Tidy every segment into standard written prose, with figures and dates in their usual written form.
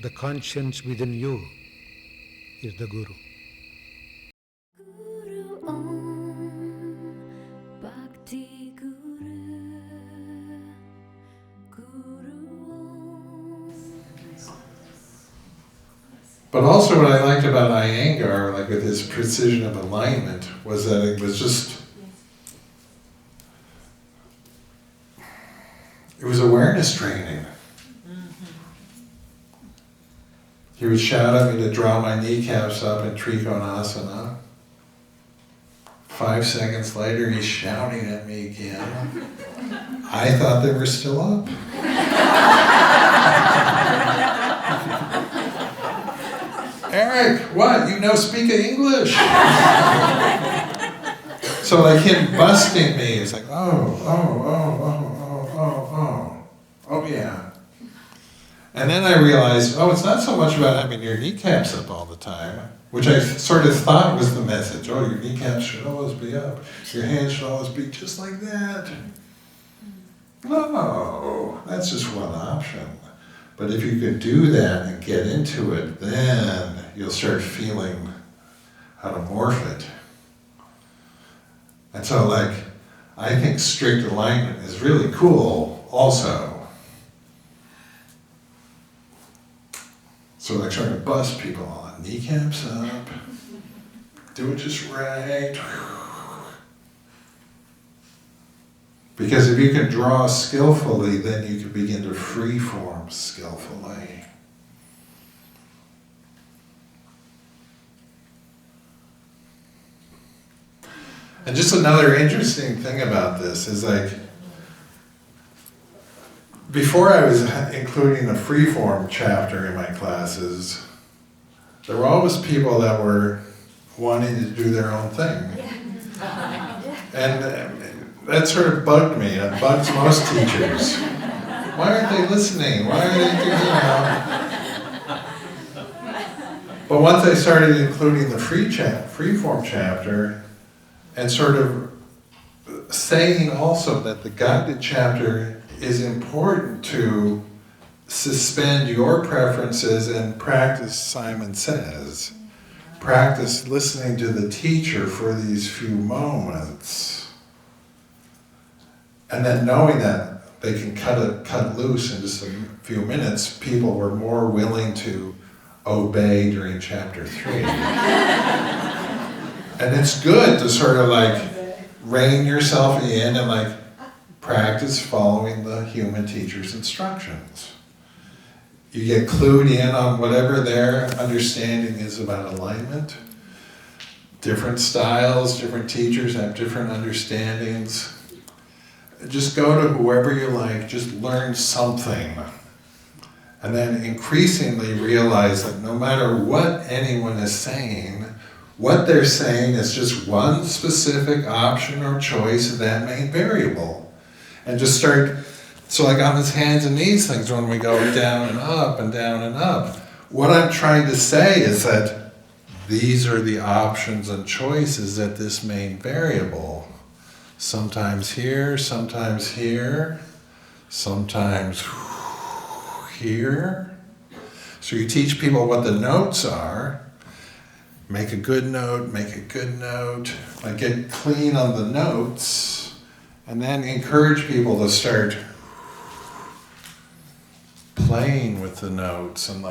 the conscience within you is the Guru. Guru Om, Bhakti Guru, Guru Om. But also what I liked about Iyengar, like with his precision of alignment, was that it was just, it was awareness training. He would shout at me to draw my kneecaps up in Trikonasana. 5 seconds later, he's shouting at me again. I thought they were still up. Erich, what? You no speak English? So like him busting me, it's like, oh yeah. And then I realized, it's not so much about having your kneecaps up all the time, which I sort of thought was the message. Oh, your kneecaps should always be up. Your hands should always be just like that. No, that's just one option. But if you could do that and get into it, then you'll start feeling how to morph it. And so I think strict alignment is really cool also. So trying to bust people on, kneecaps up, do it just right. Because if you can draw skillfully, then you can begin to freeform skillfully. And just another interesting thing about this is before I was including a freeform chapter in my classes, there were always people that were wanting to do their own thing. And that sort of bugged me. It bugs most teachers. Why aren't they listening? Why are they doing that? But once I started including the freeform chapter and sort of saying also that the guided chapter is important to suspend your preferences and practice, Simon says. Practice listening to the teacher for these few moments. And then knowing that they can cut loose in just a few minutes, people were more willing to obey during chapter 3. And it's good to sort of rein yourself in and practice following the human teacher's instructions. You get clued in on whatever their understanding is about alignment. Different styles, different teachers have different understandings. Just go to whoever you like, just learn something. And then increasingly realize that no matter what anyone is saying, what they're saying is just one specific option or choice of that main variable. And just start, so on this hands and knees things, when we go down and up and down and up, what I'm trying to say is that these are the options and choices at this main variable. Sometimes here, sometimes here, sometimes here. So you teach people what the notes are. Make a good note, make a good note. Get clean on the notes. And then encourage people to start playing with the notes and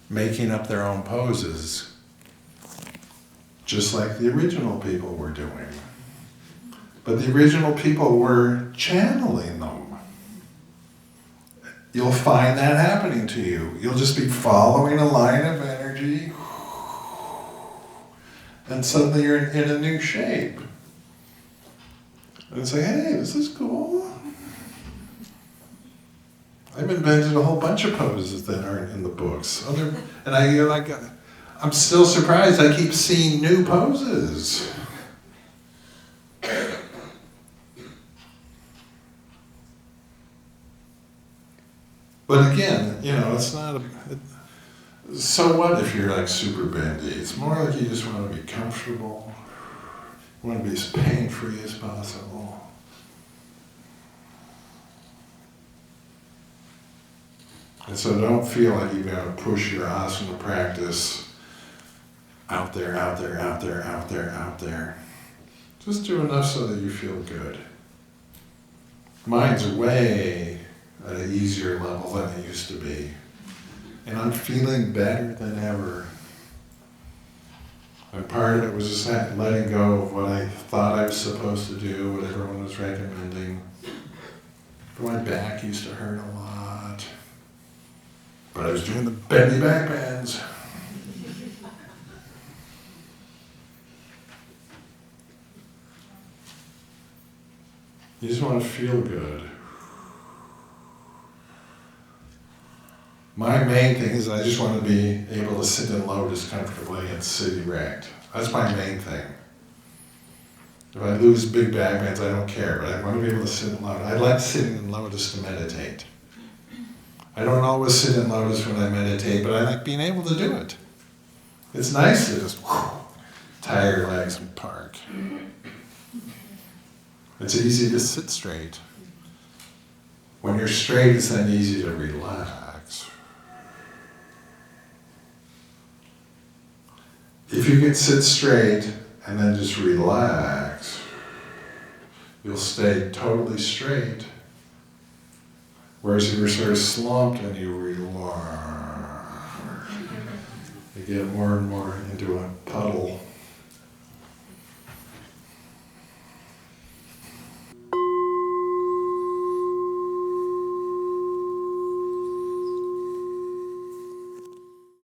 making up their own poses, just like the original people were doing. But the original people were channeling them. You'll find that happening to you. You'll just be following a line of energy, and suddenly you're in a new shape. And it's hey, this is cool. I've invented a whole bunch of poses that aren't in the books. I'm still surprised I keep seeing new poses. But again, it's not so what if you're super bendy? It's more you just want to be comfortable. You want to be as pain-free as possible. And so don't feel like you've got to push your asana practice out there, out there, out there, out there, out there. Just do enough so that you feel good. Mine's way at an easier level than it used to be. And I'm feeling better than ever. And part of it was just letting go of what I thought I was supposed to do, what everyone was recommending. My back used to hurt a lot. But I was doing the bendy back bends. You just want to feel good. My main thing is I just want to be able to sit in lotus comfortably and sit erect. That's my main thing. If I lose big back bends, I don't care, but I want to be able to sit in lotus. I like sitting in lotus to meditate. I don't always sit in lotus when I meditate, but I like being able to do it. It's nice to just tie your legs and park. It's easy to sit straight. When you're straight, it's then easy to relax. If you can sit straight and then just relax, you'll stay totally straight. Whereas if you're sort of slumped and you relax, you get more and more into a puddle.